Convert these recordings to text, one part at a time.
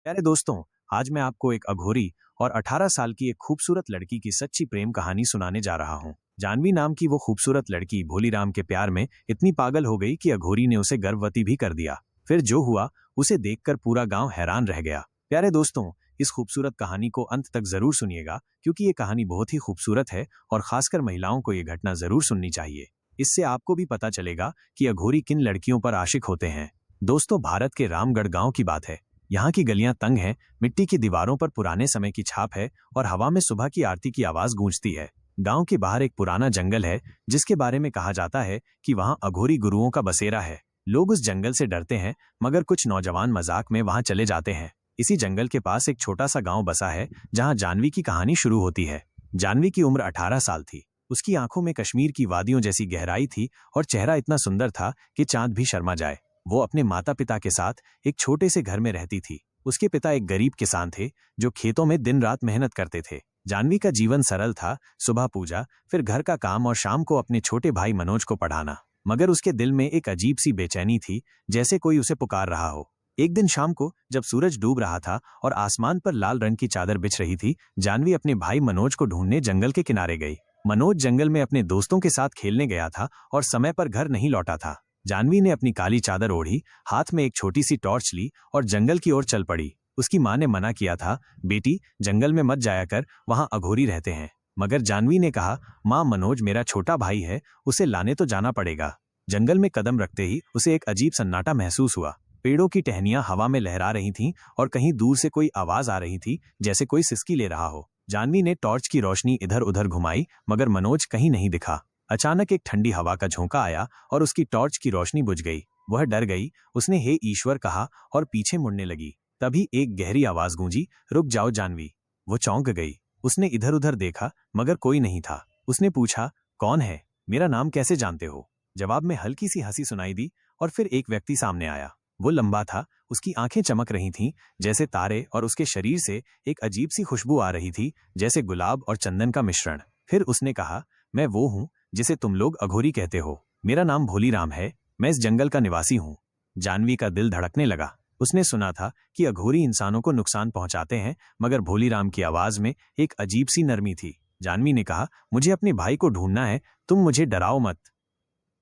प्यारे दोस्तों, आज मैं आपको एक अघोरी और 18 साल की एक खूबसूरत लड़की की सच्ची प्रेम कहानी सुनाने जा रहा हूँ। जानवी नाम की वो खूबसूरत लड़की भोलीराम के प्यार में इतनी पागल हो गई कि अघोरी ने उसे गर्भवती भी कर दिया। फिर जो हुआ उसे देखकर पूरा गांव हैरान रह गया। प्यारे दोस्तों, इस खूबसूरत कहानी को अंत तक जरूर सुनिएगा क्योंकि ये कहानी बहुत ही खूबसूरत है और खासकर महिलाओं को ये घटना जरूर सुननी चाहिए। इससे आपको भी पता चलेगा कि अघोरी किन लड़कियों पर आशिक होते हैं। दोस्तों, भारत के रामगढ़ गांव की बात है। यहाँ की गलियां तंग हैं, मिट्टी की दीवारों पर पुराने समय की छाप है और हवा में सुबह की आरती की आवाज गूंजती है। गांव के बाहर एक पुराना जंगल है जिसके बारे में कहा जाता है कि वहाँ अघोरी गुरुओं का बसेरा है। लोग उस जंगल से डरते हैं मगर कुछ नौजवान मजाक में वहां चले जाते हैं। इसी जंगल के पास एक छोटा सा गांव बसा है जहाँ जानवी की कहानी शुरू होती है। जानवी की उम्र 18 साल थी। उसकी आंखों में कश्मीर की वादियों जैसी गहराई थी और चेहरा इतना सुंदर था कि चांद भी शर्मा जाए। वो अपने माता पिता के साथ एक छोटे से घर में रहती थी। उसके पिता एक गरीब किसान थे जो खेतों में दिन रात मेहनत करते थे। जानवी का जीवन सरल था, सुबह पूजा, फिर घर का काम और शाम को अपने छोटे भाई मनोज को पढ़ाना। मगर उसके दिल में एक अजीब सी बेचैनी थी, जैसे कोई उसे पुकार रहा हो। एक दिन शाम को जब सूरज डूब रहा था और आसमान पर लाल रंग की चादर बिछ रही थी, जानवी अपने भाई मनोज को ढूंढने जंगल के किनारे गई। मनोज जंगल में अपने दोस्तों के साथ खेलने गया था और समय पर घर नहीं लौटा था। जानवी ने अपनी काली चादर ओढ़ी, हाथ में एक छोटी सी टॉर्च ली और जंगल की ओर चल पड़ी। उसकी माँ ने मना किया था, बेटी जंगल में मत जाया कर, वहां अघोरी रहते हैं। मगर जानवी ने कहा, माँ मनोज मेरा छोटा भाई है, उसे लाने तो जाना पड़ेगा। जंगल में कदम रखते ही उसे एक अजीब सन्नाटा महसूस हुआ। पेड़ों की टहनियां हवा में लहरा रही थीं और कहीं दूर से कोई आवाज आ रही थी, जैसे कोई सिसकी ले रहा हो। जानवी ने टॉर्च की रोशनी इधर उधर घुमाई मगर मनोज कहीं नहीं दिखा। अचानक एक ठंडी हवा का झोंका आया और उसकी टॉर्च की रोशनी बुझ गई। वह डर गई। उसने हे ईश्वर कहा और पीछे मुड़ने लगी। तभी एक गहरी आवाज गूंजी, रुक जाओ जानवी। वो चौंक गई। उसने इधर उधर देखा मगर कोई नहीं था। उसने पूछा, कौन है? मेरा नाम कैसे जानते हो? जवाब में हल्की सी हंसी सुनाई दी और फिर एक व्यक्ति सामने आया। वो लंबा था, उसकी आंखें चमक रही थीं जैसे तारे और उसके शरीर से एक अजीब सी खुशबू आ रही थी, जैसे गुलाब और चंदन का मिश्रण। फिर उसने कहा, मैं वो हूँ जिसे तुम लोग अघोरी कहते हो। मेरा नाम भोलीराम है, मैं इस जंगल का निवासी हूँ। जानवी का दिल धड़कने लगा। उसने सुना था कि अघोरी इंसानों को नुकसान पहुंचाते हैं, मगर भोलीराम की आवाज में एक अजीब सी नरमी थी। जानवी ने कहा, मुझे अपने भाई को ढूंढना है, तुम मुझे डराओ मत।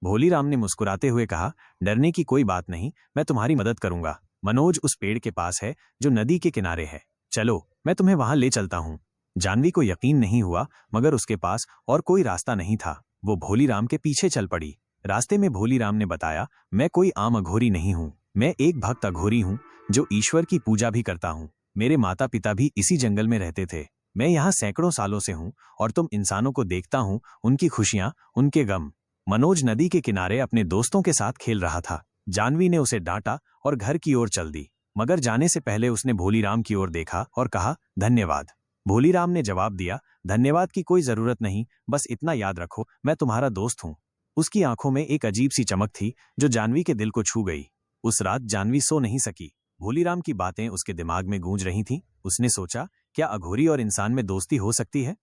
भोलीराम ने मुस्कुराते हुए कहा, डरने की कोई बात नहीं, मैं तुम्हारी मदद करूंगा। मनोज उस पेड़ के पास है जो नदी के किनारे है। चलो, मैं तुम्हें वहां ले चलता हूँ। जानवी को यकीन नहीं हुआ मगर उसके पास और कोई रास्ता नहीं था। वो भोलीराम के पीछे चल पड़ी। रास्ते में भोलीराम ने बताया, मैं कोई आम अघोरी नहीं हूँ, मैं एक भक्त अघोरी हूँ जो ईश्वर की पूजा भी करता हूँ। मेरे माता पिता भी इसी जंगल में रहते थे। मैं यहाँ सैकड़ों सालों से हूँ और तुम इंसानों को देखता हूँ, उनकी खुशियां, उनके गम। मनोज नदी के किनारे अपने दोस्तों के साथ खेल रहा था। जानवी ने उसे डांटा और घर की ओर चल दी, मगर जाने से पहले उसने भोलीराम की ओर देखा और कहा, धन्यवाद। भोलीराम ने जवाब दिया, धन्यवाद की कोई जरूरत नहीं, बस इतना याद रखो, मैं तुम्हारा दोस्त हूँ। उसकी आंखों में एक अजीब सी चमक थी जो जानवी के दिल को छू गई। उस रात जानवी सो नहीं सकी। भोलीराम की बातें उसके दिमाग में गूंज रही थीं। उसने सोचा, क्या अघोरी और इंसान में दोस्ती हो सकती है?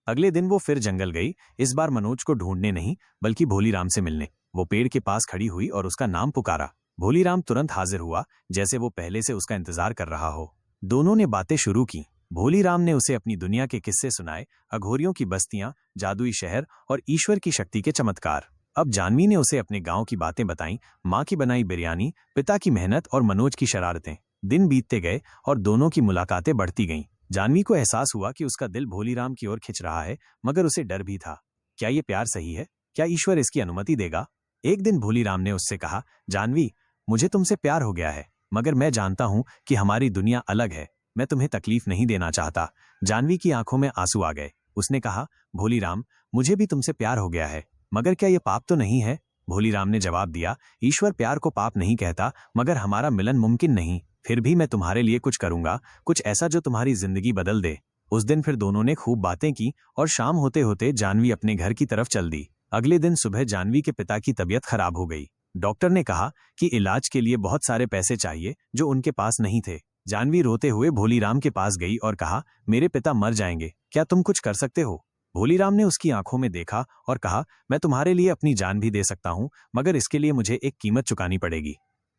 अगले दिन वो फिर जंगल गई, इस बार मनोज को ढूंढने नहीं बल्कि भोलीराम से मिलने। वो पेड़ के पास खड़ी हुई और उसका नाम पुकारा। भोलीराम तुरंत हाजिर हुआ, जैसे वो पहले से उसका इंतजार कर रहा हो। दोनों ने बातें शुरू की। भोलीराम ने उसे अपनी दुनिया के किस्से सुनाए, अघोरियों की बस्तियां, जादुई शहर और ईश्वर की शक्ति के चमत्कार। अब जानवी ने उसे अपने गांव की बातें बताईं, माँ की बनाई बिरयानी, पिता की मेहनत और मनोज की शरारतें। दिन बीतते गए और दोनों की मुलाकातें बढ़ती गईं। जानवी को एहसास हुआ कि उसका दिल भोलीराम की ओर खिंच रहा है, मगर उसे डर भी था। क्या ये प्यार सही है? क्या ईश्वर इसकी अनुमति देगा? एक दिन भोलीराम ने उससे कहा, जानवी, मुझे तुमसे प्यार हो गया है, मगर मैं जानता हूं कि हमारी दुनिया अलग है। मैं तुम्हें तकलीफ नहीं देना चाहता। जानवी की आंखों में आंसू आ गए। उसने कहा, भोलीराम, मुझे भी तुमसे प्यार हो गया है, मगर क्या ये पाप तो नहीं है? भोलीराम ने जवाब दिया, ईश्वर प्यार को पाप नहीं कहता, मगर हमारा मिलन मुमकिन नहीं। फिर भी मैं तुम्हारे लिए कुछ करूंगा, कुछ ऐसा जो तुम्हारी जिंदगी बदल दे। उस दिन फिर दोनों ने खूब बातें की और शाम होते होते जानवी अपने घर की तरफ चल दी। अगले दिन सुबह जानवी के पिता की तबीयत खराब हो गई। डॉक्टर ने कहा कि इलाज के लिए बहुत सारे पैसे चाहिए जो उनके पास नहीं थे। जानवी रोते हुए भोलीराम के पास गई और कहा, मेरे पिता मर जाएंगे, क्या तुम कुछ कर सकते हो? भोलीराम ने उसकी आंखों में देखा और कहा, मैं तुम्हारे लिए अपनी जान भी दे सकता हूँ, मगर इसके लिए मुझे एक कीमत चुकानी पड़ेगी।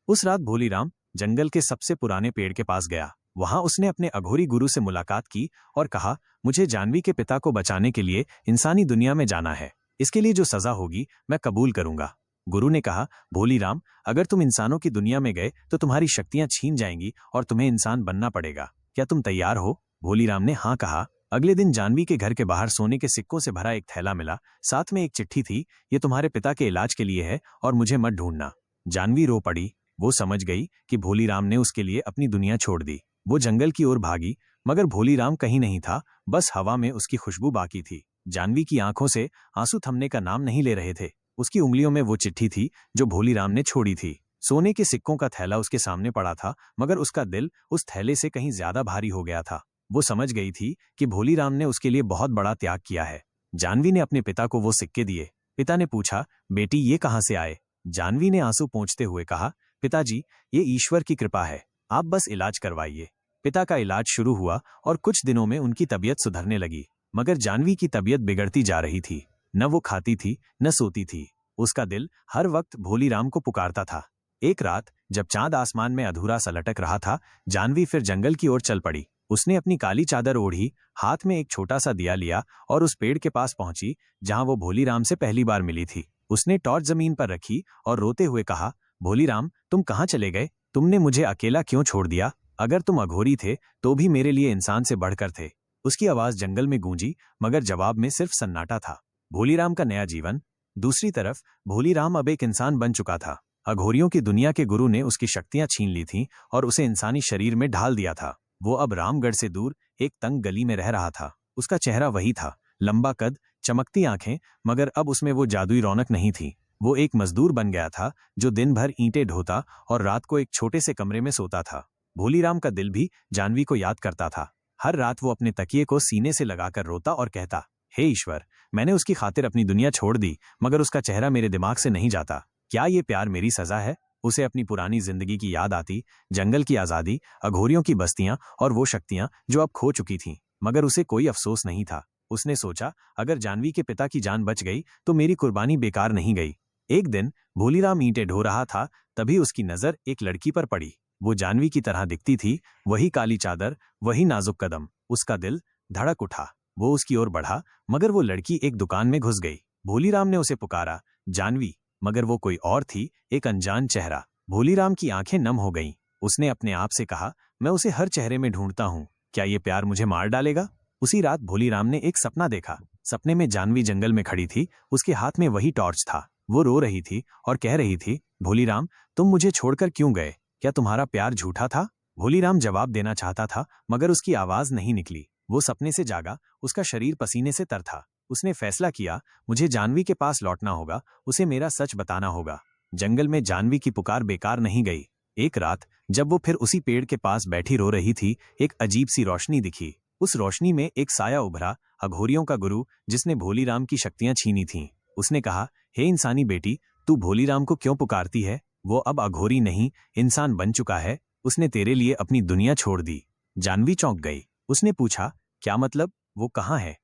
उस रात भोलीराम जंगल के सबसे पुराने पेड़ के पास गया। वहां उसने अपने अघोरी गुरु से मुलाकात की और कहा, मुझे जानवी के पिता को बचाने के लिए इंसानी दुनिया में जाना है। इसके लिए जो सजा होगी मैं कबूल करूंगा। गुरु ने कहा, भोलीराम, अगर तुम इंसानों की दुनिया में गए तो तुम्हारी शक्तियां छीन जाएंगी और तुम्हें इंसान बनना पड़ेगा। क्या तुम तैयार हो? भोलीराम ने हाँ कहा। अगले दिन जानवी के घर के बाहर सोने के सिक्कों से भरा एक थैला मिला। साथ में एक चिट्ठी थी, ये तुम्हारे पिता के इलाज के लिए है और मुझे मत ढूंढना। जानवी रो पड़ी। वो समझ गई कि भोलीराम ने उसके लिए अपनी दुनिया छोड़ दी। वो जंगल की ओर भागी, मगर भोलीराम कहीं नहीं था, बस हवा में उसकी खुशबू बाकी थी। जानवी की आंखों से आंसू थमने का नाम नहीं ले रहे थे। उसकी उंगलियों में वो चिट्ठी थी जो भोलीराम ने छोड़ी थी। सोने के सिक्कों का थैला उसके सामने पड़ा था, मगर उसका दिल उस थैले से कहीं ज्यादा भारी हो गया था। वो समझ गई थी कि भोलीराम ने उसके लिए बहुत बड़ा त्याग किया है। जानवी ने अपने पिता को वो सिक्के दिए। पिता ने पूछा, बेटी ये कहाँ से आए? जानवी ने आंसू पोंछते हुए कहा, पिताजी, ये ईश्वर की कृपा है, आप बस इलाज करवाइए। पिता का इलाज शुरू हुआ और कुछ दिनों में उनकी तबीयत सुधरने लगी, मगर जानवी की तबीयत बिगड़ती जा रही थी। न वो खाती थी, न सोती थी। उसका दिल हर वक्त भोलीराम को पुकारता था। एक रात जब चांद आसमान में अधूरा सा लटक रहा था, जानवी फिर जंगल की ओर चल पड़ी। उसने अपनी काली चादर ओढ़ी, हाथ में एक छोटा सा दिया लिया और उस पेड़ के पास पहुंची जहां वो भोलीराम से पहली बार मिली थी। उसने टॉर्च जमीन पर रखी और रोते हुए कहा, भोलीराम, तुम कहाँ चले गए? तुमने मुझे अकेला क्यों छोड़ दिया? अगर तुम अघोरी थे तो भी मेरे लिए इंसान से बढ़कर थे। उसकी आवाज जंगल में गूंजी, मगर जवाब में सिर्फ सन्नाटा था। भोलीराम का नया जीवन। दूसरी तरफ भोलीराम अब एक इंसान बन चुका था। अघोरियों की दुनिया के गुरु ने उसकी शक्तियां छीन ली थीं और उसे इंसानी शरीर में ढाल दिया था। वो अब रामगढ़ से दूर एक तंग गली में रह रहा था। उसका चेहरा वही था, लंबा कद, चमकती आंखें, मगर अब उसमें वो जादुई रौनक नहीं थी। वो एक मजदूर बन गया था जो दिन भर ईंटें ढोता और रात को एक छोटे से कमरे में सोता था। भोलीराम का दिल भी जानवी को याद करता था। हर रात वो अपने तकिए को सीने से लगाकर रोता और कहता, हे ईश्वर, मैंने उसकी खातिर अपनी दुनिया छोड़ दी, मगर उसका चेहरा मेरे दिमाग से नहीं जाता। क्या ये प्यार मेरी सजा है? उसे अपनी पुरानी जिंदगी की याद आती, जंगल की आजादी, अघोरियों की बस्तियां और वो शक्तियां जो अब खो चुकी थीं, मगर उसे कोई अफसोस नहीं था। उसने सोचा, अगर जानवी के पिता की जान बच गई तो मेरी कुर्बानी बेकार नहीं गई। एक दिन भोलीराम ईंटें ढो रहा था, तभी उसकी नजर एक लड़की पर पड़ी। वो जानवी की तरह दिखती थी, वही काली चादर, वही नाजुक कदम। उसका दिल धड़क उठा। वो उसकी ओर बढ़ा, मगर वो लड़की एक दुकान में घुस गई। भोलीराम ने उसे पुकारा, जानवी, मगर वो कोई और थी, एक अनजान चेहरा। भोलीराम की आंखें नम हो गईं। उसने अपने आप से कहा, मैं उसे हर चेहरे में ढूंढता हूँ, क्या ये प्यार मुझे मार डालेगा? उसी रात भोलीराम ने एक सपना देखा। सपने में जानवी जंगल में खड़ी थी, उसके हाथ में वही टॉर्च था। वो रो रही थी और कह रही थी, भोलीराम, तुम मुझे छोड़कर क्यों गए? क्या तुम्हारा प्यार झूठा था? भोलीराम जवाब देना चाहता था, मगर उसकी आवाज नहीं निकली। वो सपने से जागा, उसका शरीर पसीने से तर था। उसने फैसला किया, मुझे जानवी के पास लौटना होगा, उसे मेरा सच बताना होगा। जंगल में जानवी की पुकार बेकार नहीं गई। एक रात जब वो फिर उसी पेड़ के पास बैठी रो रही थी, एक अजीब सी रोशनी दिखी। उस रोशनी में एक साया उभरा, अघोरियों का गुरु, जिसने भोलीराम की शक्तियां छीनी थीं। उसने कहा, हे इंसानी बेटी, तू भोलीराम को क्यों पुकारती है? वो अब अघोरी नहीं, इंसान बन चुका है। उसने तेरे लिए अपनी दुनिया छोड़ दी। जानवी चौंक गई। उसने पूछा, क्या मतलब? वो कहाँ है?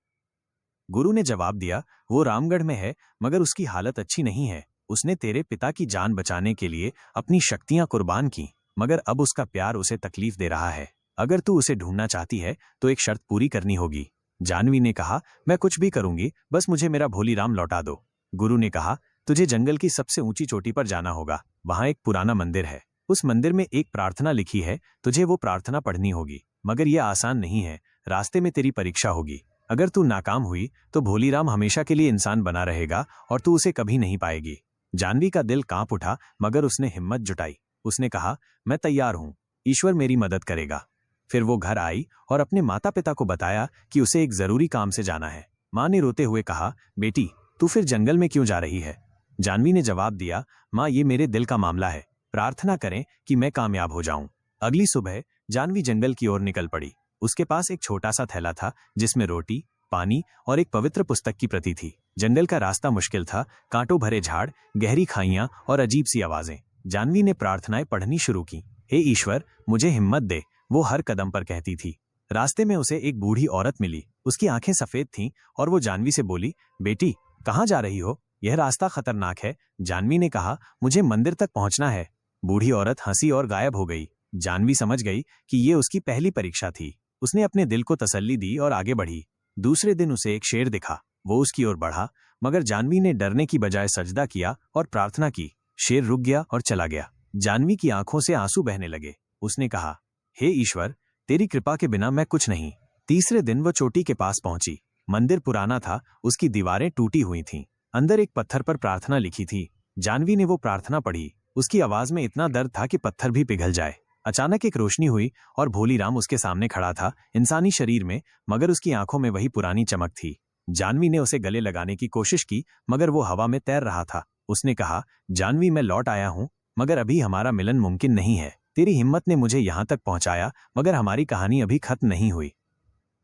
गुरु ने जवाब दिया, वो रामगढ़ में है, मगर उसकी हालत अच्छी नहीं है। उसने तेरे पिता की जान बचाने के लिए अपनी शक्तियां कुर्बान की, मगर अब उसका प्यार उसे तकलीफ दे रहा है। अगर तू उसे ढूंढना चाहती है तो एक शर्त पूरी करनी होगी। जानवी ने कहा, मैं कुछ भी करूंगी, बस मुझे मेरा भोलीराम लौटा दो। गुरु ने कहा, तुझे जंगल की सबसे ऊंची चोटी पर जाना होगा। वहां एक पुराना मंदिर है। उस मंदिर में एक प्रार्थना लिखी है, तुझे वो प्रार्थना पढ़नी होगी, मगर यह आसान नहीं है। रास्ते में तेरी परीक्षा होगी। अगर तू नाकाम हुई तो भोलीराम हमेशा के लिए इंसान बना रहेगा और तू उसे कभी नहीं पाएगी। जानवी का दिल कांप उठा, मगर उसने हिम्मत जुटाई। उसने कहा, मैं तैयार हूं, ईश्वर मेरी मदद करेगा। फिर वो घर आई और अपने माता पिता को बताया कि उसे एक जरूरी काम से जाना है। माँ ने रोते हुए कहा, बेटी, तू फिर जंगल में क्यों जा रही है? जानवी ने जवाब दिया, माँ, ये मेरे दिल का मामला है, प्रार्थना करें कि मैं कामयाब हो जाऊं। अगली सुबह जानवी जंगल की ओर निकल पड़ी। उसके पास एक छोटा सा थैला था, जिसमें रोटी, पानी और एक पवित्र पुस्तक की प्रति थी। जंगल का रास्ता मुश्किल था, कांटों भरे झाड़, गहरी खाइयां और अजीब सी आवाजें। जानवी ने प्रार्थनाएं पढ़नी शुरू की। हे ईश्वर, मुझे हिम्मत दे, वो हर कदम पर कहती थी। रास्ते में उसे एक बूढ़ी औरत मिली। उसकी आंखें सफेद थीं और वो जानवी से बोली, बेटी, कहाँ जा रही हो? यह रास्ता खतरनाक है। जानवी ने कहा, मुझे मंदिर तक पहुंचना है। बूढ़ी औरत हंसी और गायब हो गई। जानवी समझ गई कि ये उसकी पहली परीक्षा थी। उसने अपने दिल को तसल्ली दी और आगे बढ़ी। दूसरे दिन उसे एक शेर दिखा। वो उसकी ओर बढ़ा, मगर जानवी ने डरने की बजाय सजदा किया और प्रार्थना की। शेर रुक गया और चला गया। जानवी की आंखों से आंसू बहने लगे। उसने कहा, हे ईश्वर, तेरी कृपा के बिना मैं कुछ नहीं। तीसरे दिन वो चोटी के पास पहुंची। मंदिर पुराना था, उसकी दीवारें टूटी हुई थीं। अंदर एक पत्थर पर प्रार्थना लिखी थी। जानवी ने वो प्रार्थना पढ़ी। उसकी आवाज में इतना दर्द था कि पत्थर भी पिघल जाए। अचानक एक रोशनी हुई और भोलीराम उसके सामने खड़ा था, इंसानी शरीर में, मगर उसकी आंखों में वही पुरानी चमक थी। जानवी ने उसे गले लगाने की कोशिश की, मगर वो हवा में तैर रहा था। उसने कहा, जानवी, मैं लौट आया हूं, मगर अभी हमारा मिलन मुमकिन नहीं है। तेरी हिम्मत ने मुझे यहां तक पहुंचाया, मगर हमारी कहानी अभी खत्म नहीं हुई।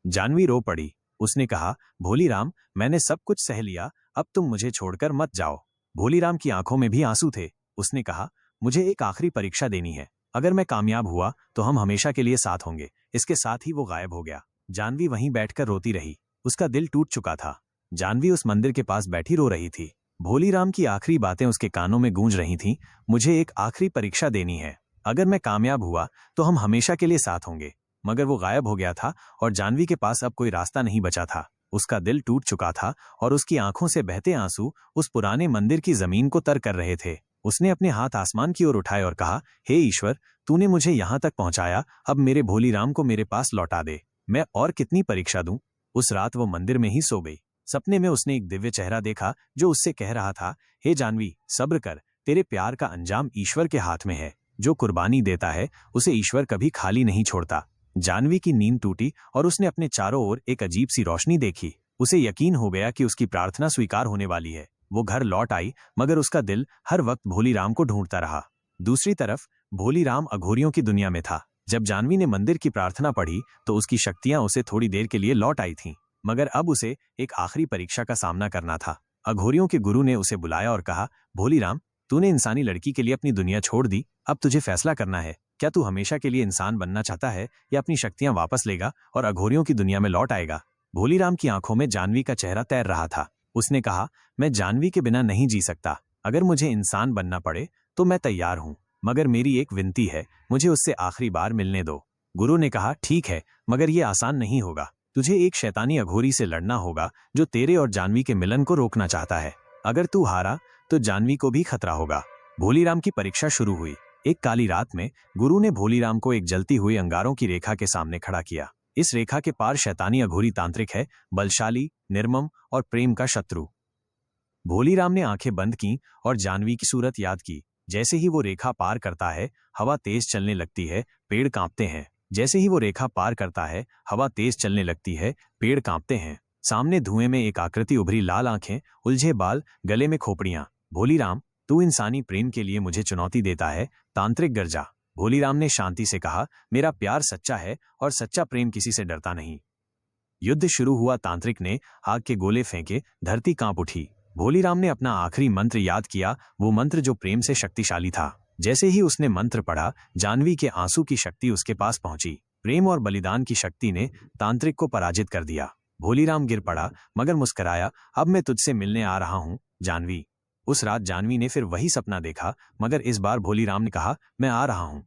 जानवी रो पड़ी। उसने कहा, भोलीराम, मैंने सब कुछ सह लिया, अब तुम मुझे छोड़कर मत जाओ। भोलीराम की आंखों में भी आंसू थे। उसने कहा, मुझे एक आखिरी परीक्षा देनी है। अगर मैं कामयाब हुआ तो हम हमेशा के लिए साथ होंगे। इसके साथ ही वो गायब हो गया। जानवी वहीं बैठकर रोती रही। उसका दिल टूट चुका था। जानवी उस मंदिर के पास बैठी रो रही थी। भोलीराम की आखिरी बातें उसके कानों में गूंज रही थीं। मुझे एक आखिरी परीक्षा देनी है। अगर मैं कामयाब हुआ तो हम हमेशा के लिए साथ होंगे। मगर वो गायब हो गया था और जानवी के पास अब कोई रास्ता नहीं बचा था। उसका दिल टूट चुका था और उसकी आंखों से बहते आंसू उस पुराने मंदिर की जमीन को तर कर रहे थे। उसने अपने हाथ आसमान की ओर उठाए और कहा, हे ईश्वर, तूने मुझे यहां तक पहुंचाया, अब मेरे भोलीराम को मेरे पास लौटा दे। मैं और कितनी परीक्षा दूं? उस रात वो मंदिर में ही सो गई। सपने में उसने एक दिव्य चेहरा देखा जो उससे कह रहा था, हे जानवी, सब्र कर, तेरे प्यार का अंजाम ईश्वर के हाथ में है। जो कुर्बानी देता है उसे ईश्वर कभी खाली नहीं छोड़ता। जानवी की नींद टूटी और उसने अपने चारों ओर एक अजीब सी रोशनी देखी। उसे यकीन हो गया कि उसकी प्रार्थना स्वीकार होने वाली है। वो घर लौट आई, मगर उसका दिल हर वक्त भोलीराम को ढूंढता रहा। दूसरी तरफ भोलीराम अघोरियों की दुनिया में था। जब जानवी ने मंदिर की प्रार्थना पढ़ी तो उसकी शक्तियां उसे थोड़ी देर के लिए लौट आई थीं, मगर अब उसे एक आखिरी परीक्षा का सामना करना था। अघोरियों के गुरु ने उसे बुलाया और कहा, भोलीराम, तूने इंसानी लड़की के लिए अपनी दुनिया छोड़ दी। अब तुझे फैसला करना है। क्या तू हमेशा के लिए इंसान बनना चाहता है या अपनी शक्तियां वापस लेगा और अघोरियों की दुनिया में लौट आएगा? भोलीराम की आंखों में जानवी का चेहरा तैर रहा था। उसने कहा, मैं जानवी के बिना नहीं जी सकता। अगर मुझे इंसान बनना पड़े तो मैं तैयार हूं, मगर मेरी एक विनती है, मुझे उससे आखिरी बार मिलने दो। गुरु ने कहा, ठीक है, मगर यह आसान नहीं होगा। तुझे एक शैतानी अघोरी से लड़ना होगा जो तेरे और जानवी के मिलन को रोकना चाहता है। अगर तू हारा तो जानवी को भी खतरा होगा। भोलीराम की परीक्षा शुरू हुई। एक काली रात में गुरु ने भोलीराम को एक जलती हुई अंगारों की रेखा के सामने खड़ा किया। इस रेखा के पार शैतानी अघोरी तांत्रिक है, बलशाली, निर्मम और प्रेम का शत्रु। भोलीराम ने आंखें बंद की और जानवी की सूरत याद की। जैसे ही वो रेखा पार करता है, हवा तेज चलने लगती है, पेड़ कांपते हैं। जैसे ही वो रेखा पार करता है, हवा तेज चलने लगती है, पेड़ कांपते हैं। सामने धुएं में एक आकृति उभरी, लाल आंखें, उलझे बाल, गले में खोपड़ियां। भोलीराम, तू इंसानी प्रेम के लिए मुझे चुनौती देता है? तांत्रिक गर्जा। भोलीराम ने शांति से कहा, मेरा प्यार सच्चा है और सच्चा प्रेम किसी से डरता नहीं। युद्ध शुरू हुआ। तांत्रिक ने आग के गोले फेंके, धरती कांप उठी। भोलीराम ने अपना आखिरी मंत्र याद किया, वो मंत्र जो प्रेम से शक्तिशाली था। जैसे ही उसने मंत्र पढ़ा, जानवी के आंसू की शक्ति उसके पास पहुंची। प्रेम और बलिदान की शक्ति ने तांत्रिक को पराजित कर दिया। भोलीराम गिर पड़ा, मगर मुस्कुराया, अब मैं तुझसे मिलने आ रहा हूं, जानवी। उस रात जानवी ने फिर वही सपना देखा, मगर इस बार भोलीराम ने कहा, मैं आ रहा हूं।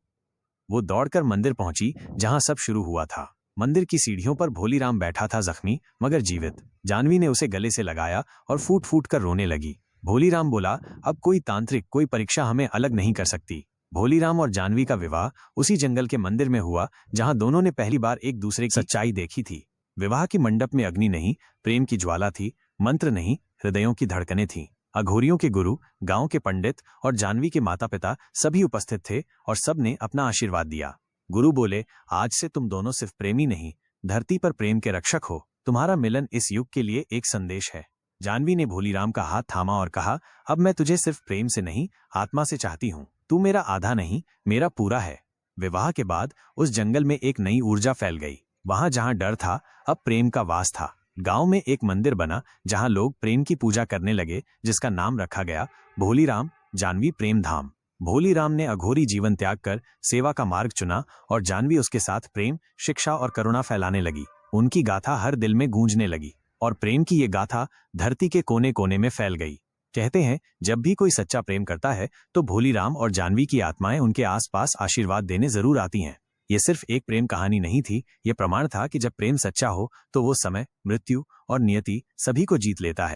वो दौड़कर मंदिर पहुंची जहां सब शुरू हुआ था। मंदिर की सीढ़ियों पर भोलीराम बैठा था, जख्मी मगर जीवित। जानवी ने उसे गले से लगाया और फूट फूट कर रोने लगी। भोलीराम बोला, अब कोई तांत्रिक, कोई परीक्षा हमें अलग नहीं कर सकती। भोलीराम और जानवी का विवाह उसी जंगल के मंदिर में हुआ जहां दोनों ने पहली बार एक दूसरे की सच्चाई देखी थी। विवाह की मंडप में अग्नि नहीं, प्रेम की ज्वाला थी। मंत्र नहीं, हृदयों की धड़कनें थीं। अघोरियों के गुरु, गांव के पंडित और जानवी के माता पिता सभी उपस्थित थे और सब ने अपना आशीर्वाद दिया। गुरु बोले, आज से तुम दोनों सिर्फ प्रेमी नहीं, धरती पर प्रेम के रक्षक हो। तुम्हारा मिलन इस युग के लिए एक संदेश है। जानवी ने भोलीराम का हाथ थामा और कहा, अब मैं तुझे सिर्फ प्रेम से नहीं, आत्मा से चाहती हूँ। तू मेरा आधा नहीं, मेरा पूरा है। विवाह के बाद उस जंगल में एक नई ऊर्जा फैल गई। वहां जहां डर था, अब प्रेम का वास था। गांव में एक मंदिर बना जहां लोग प्रेम की पूजा करने लगे, जिसका नाम रखा गया भोलीराम जानवी प्रेम धाम। भोलीराम ने अघोरी जीवन त्याग कर सेवा का मार्ग चुना और जानवी उसके साथ प्रेम, शिक्षा और करुणा फैलाने लगी। उनकी गाथा हर दिल में गूंजने लगी और प्रेम की ये गाथा धरती के कोने कोने में फैल गई। कहते हैं जब भी कोई सच्चा प्रेम करता है तो भोलीराम और जानवी की आत्माएं उनके आसपास आशीर्वाद देने जरूर आती हैं। ये सिर्फ एक प्रेम कहानी नहीं थी, ये प्रमाण था कि जब प्रेम सच्चा हो तो वो समय, मृत्यु और नियति सभी को जीत लेता है।